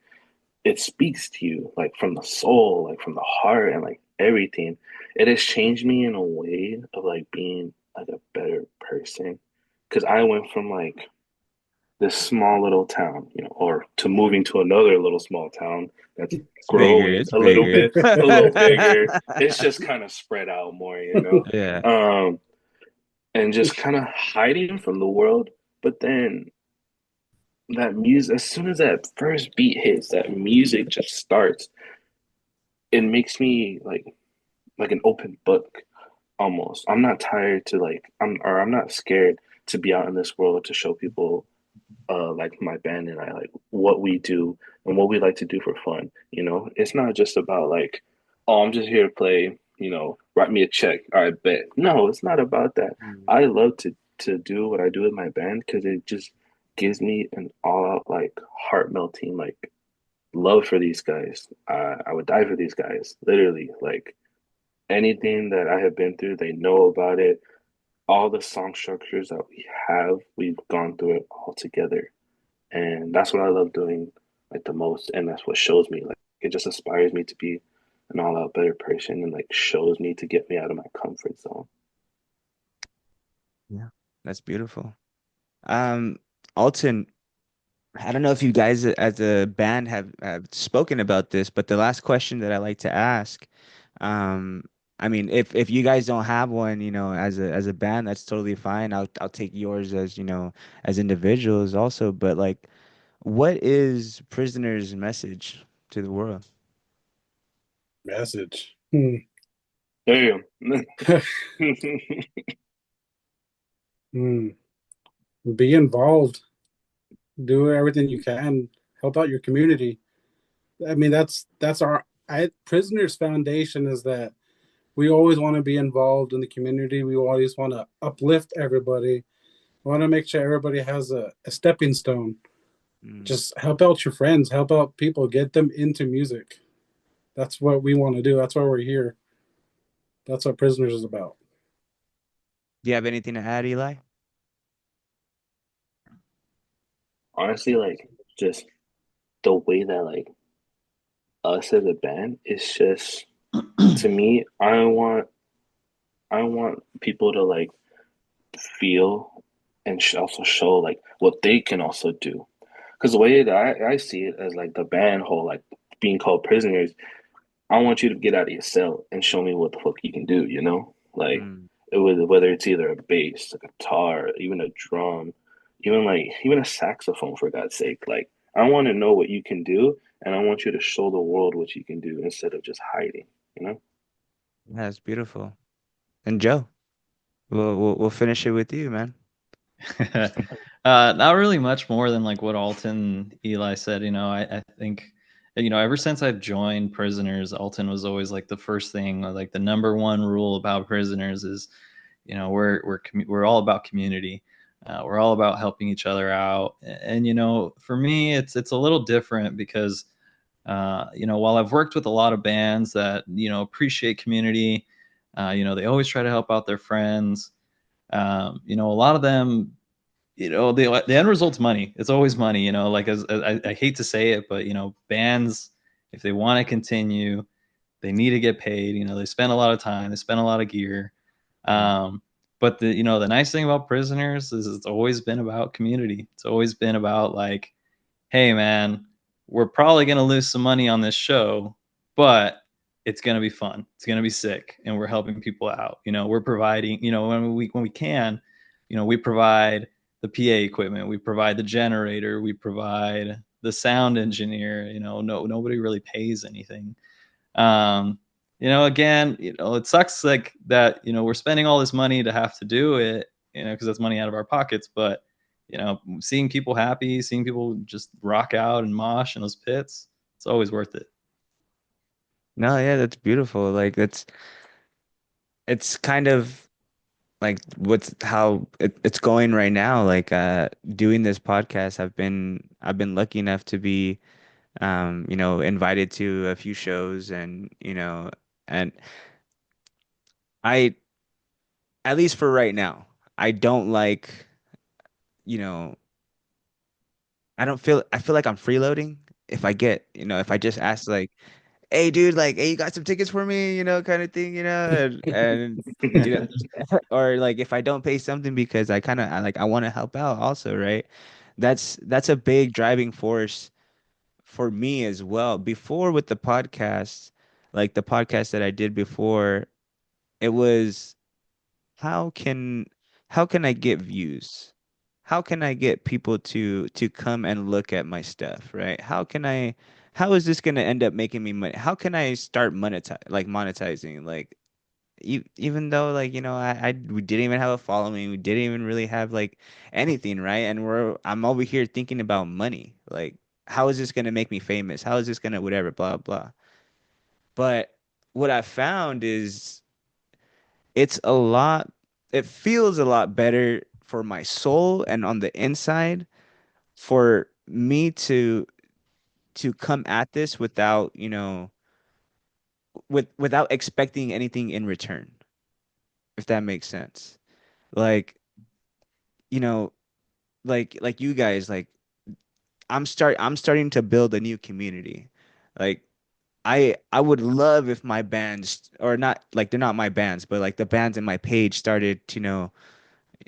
it speaks to you like from the soul, like from the heart, and like everything. It has changed me in a way of like being like a better person, because I went from like this small little town, or to moving to another little small town that's It's bigger. growing It's a little bigger. bit, a little bigger. It's just kind of spread out more. Yeah. Um, and just kind of hiding from the world. But then that music, as soon as that first beat hits, that music just starts. It makes me like an open book almost. I'm not tired to like I'm not scared to be out in this world to show people like my band and I like what we do and what we like to do for fun. It's not just about like, oh, I'm just here to play, write me a check. All right, bet. No, it's not about that. Mm. I love to do what I do with my band because it just gives me an all out like heart melting like love for these guys. I would die for these guys, literally. Like anything that I have been through, they know about it. All the song structures that we have, we've gone through it all together. And that's what I love doing like the most. And that's what shows me like it just inspires me to be an all out better person and like shows me to get me out of my comfort zone. Yeah. That's beautiful. Um, Alton, I don't know if you guys as a band have spoken about this, but the last question that I like to ask, um, I mean, if you guys don't have one, as a band, that's totally fine. I'll take yours as, as individuals also, but like, what is Prisoner's message to the world? Message. Damn. Hmm. Be involved. Do everything you can. Help out your community. I mean, that's our Prisoners Foundation is that we always want to be involved in the community. We always want to uplift everybody. We want to make sure everybody has a stepping stone. Mm. Just help out your friends, help out people, get them into music. That's what we want to do. That's why we're here. That's what Prisoners is about. Do you have anything to add, Eli? Honestly, like just the way that like us as a band is just to me, I want people to like feel and also show like what they can also do. Because the way that I see it as like the band whole like being called prisoners, I want you to get out of your cell and show me what the fuck you can do. Like Mm. it was whether it's either a bass, a guitar, even a drum, even a saxophone for God's sake. Like I want to know what you can do and I want you to show the world what you can do instead of just hiding. That's beautiful. And Joe, we'll finish it with you, man. Not really much more than like what Alton Eli said. I think, ever since I've joined Prisoners, Alton was always like the first thing, or like the number one rule about Prisoners is, we're all about community. We're all about helping each other out. And for me, it's a little different because, while I've worked with a lot of bands that appreciate community, they always try to help out their friends. A lot of them, the end result's money. It's always money. Like, as I hate to say it, but bands, if they want to continue, they need to get paid. They spend a lot of time, they spend a lot of gear. But the nice thing about Prisoners is it's always been about community. It's always been about like, hey man, we're probably gonna lose some money on this show, but it's gonna be fun. It's gonna be sick, and we're helping people out. We're providing. When we can, we provide the PA equipment, we provide the generator, we provide the sound engineer. Nobody really pays anything. Again, it sucks like that. We're spending all this money to have to do it. Because that's money out of our pockets, but seeing people happy, seeing people just rock out and mosh in those pits, it's always worth it. No, yeah, that's beautiful. Like it's kind of like what's how it's going right now. Like doing this podcast, I've been lucky enough to be invited to a few shows, and and I, at least for right now, I don't like, you know, I feel like I'm freeloading if I get, if I just ask like, hey dude, like, hey, you got some tickets for me, kind of thing, and or like if I don't pay something because I want to help out also, right? That's a big driving force for me as well. Before with the podcast, like the podcast that I did before, it was how can how can I get views? How can I get people to come and look at my stuff, right? How is this going to end up making me money? How can I start monetizing? Like even though like we didn't even have a following, we didn't even really have like anything, right? And I'm over here thinking about money. Like how is this going to make me famous? How is this going to whatever blah blah. But what I found is it's a lot it feels a lot better for my soul and on the inside for me to come at this without without expecting anything in return, if that makes sense. Like you know like you guys, like I'm starting to build a new community. Like I would love if my bands, or not, like they're not my bands, but like the bands in my page started to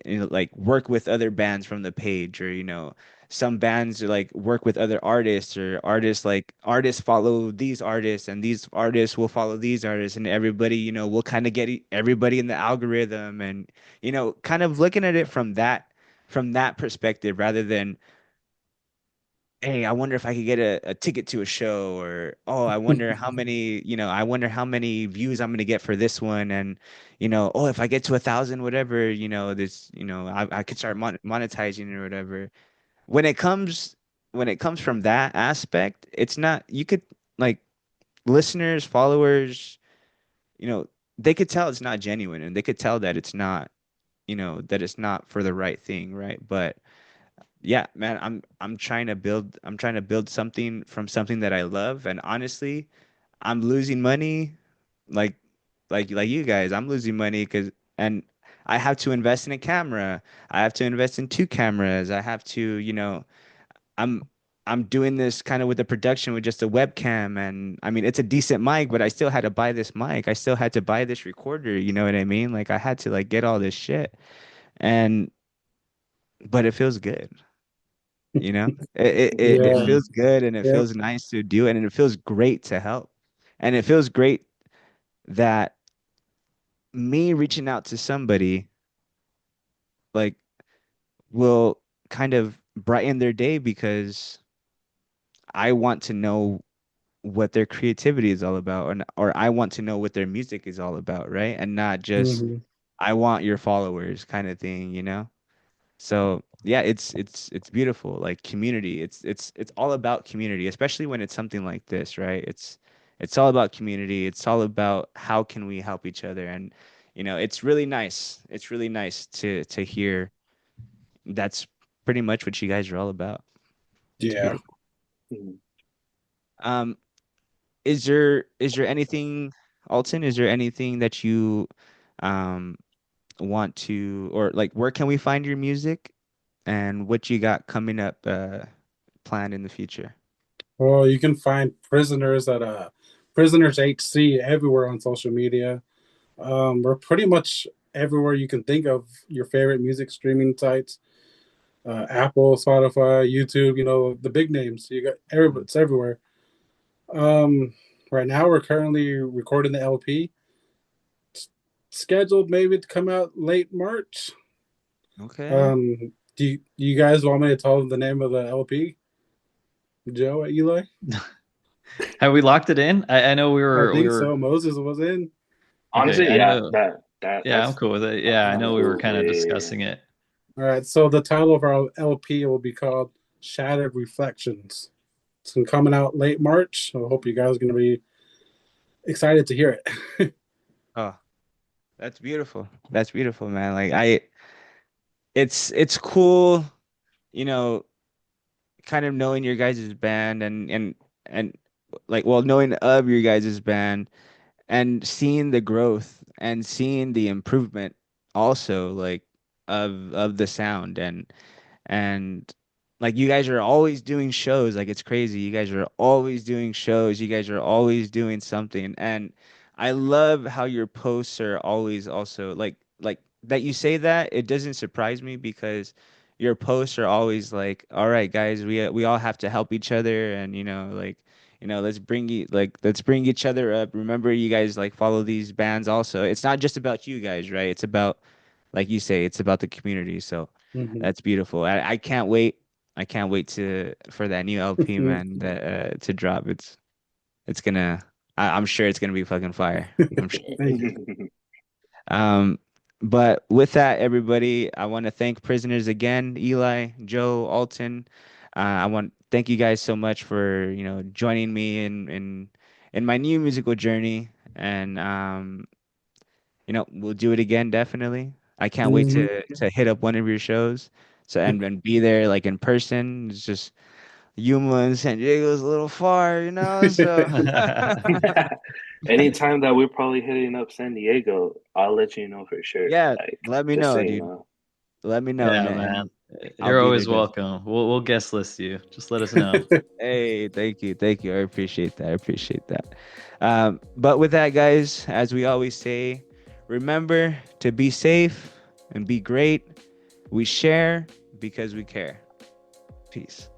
like work with other bands from the page, or some bands like work with other artists, or artists follow these artists, and these artists will follow these artists, and everybody will kind of get everybody in the algorithm, and kind of looking at it from that perspective, rather than, hey, I wonder if I could get a ticket to a show, or oh, I wonder how many views I'm gonna get for this one, and oh, if I get to 1,000, whatever, this, I could start monetizing or whatever. When it comes from that aspect, it's not, you could, like, listeners, followers, you know, they could tell it's not genuine, and they could tell that it's not, that it's not for the right thing, right? But yeah, man, I'm trying to build something from something that I love, and honestly, I'm losing money, like like you guys. I'm losing money because, and I have to invest in a camera. I have to invest in two cameras. I have to, I'm I'm doing this kind of with the production with just a webcam, and I mean it's a decent mic, but I still had to buy this mic. I still had to buy this recorder, you know what I mean? Like I had to like get all this shit. And but it feels good. It Yeah, Mhm. feels good, and it yeah. feels nice to do it, and it feels great to help, and it feels great that me reaching out to somebody like will kind of brighten their day, because I want to know what their creativity is all about, or I want to know what their music is all about, right? And not just Hmm. I want your followers kind of thing. So yeah, it's beautiful. Like community. It's all about community, especially when it's something like this, right? It's all about community. It's all about how can we help each other. And it's really nice. It's really nice to hear that's pretty much what you guys are all about. It's Yeah. beautiful. Um, is there anything, Alton? Is there anything that you um want to, or like where can we find your music and what you got coming up planned in the future? Well, you can find Prisoners at Prisoners HC everywhere on social media. We're pretty much everywhere you can think of your favorite music streaming sites. Apple, Spotify, YouTube, the big names. You got everybody, it's everywhere. Um, right now we're currently recording the LP. It's scheduled maybe to come out late March. Okay. Do you guys want me to tell them the name of the LP? Joe, Eli? Have we locked it in? I know we I were think so. Moses was in. okay. Honestly, I yeah, know. Yeah, I'm that's cool with it. Yeah, I know we were cool. kind of Yeah. discussing it. All right. So the title of our LP will be called Shattered Reflections. It's coming out late March. I hope you guys are going to be excited to hear it. Oh, that's beautiful. That's beautiful, man. Like it's cool, you know, kind of knowing your guys' band and like, well, knowing of your guys' band and seeing the growth and seeing the improvement also, like of the sound and like you guys are always doing shows. Like it's crazy, you guys are always doing shows, you guys are always doing something. And I love how your posts are always also like that. You say that, it doesn't surprise me because your posts are always like, all right guys, we all have to help each other, and like, let's bring each other up. Remember, you guys like follow these bands also. It's not just about you guys, right? It's about, like you say, it's about the community. So Mhm. that's beautiful. I can't wait. I can't wait to for that new LP, man, that to drop. It's gonna. I'm sure it's gonna be fucking fire. I'm sure. Thank you. Um, but with that, everybody, I want to thank Prisoners again, Eli, Joe, Alton. I want thank you guys so much for joining me in my new musical journey, and we'll do it again definitely. I can't wait Mhm. to hit up one of your shows, so and be there like in person. It's just Yuma and San Diego's a little far, so Anytime that we're probably hitting up San Diego, I'll let you know for sure. yeah, Like, let me just so know, you dude. know. Let me know, Yeah, and man. I'll You're be there always definitely. welcome. We'll guest list you. Just let us know. Hey, thank you. I appreciate that. I appreciate that. But with that, guys, as we always say, remember to be safe and be great. We share because we care. Peace.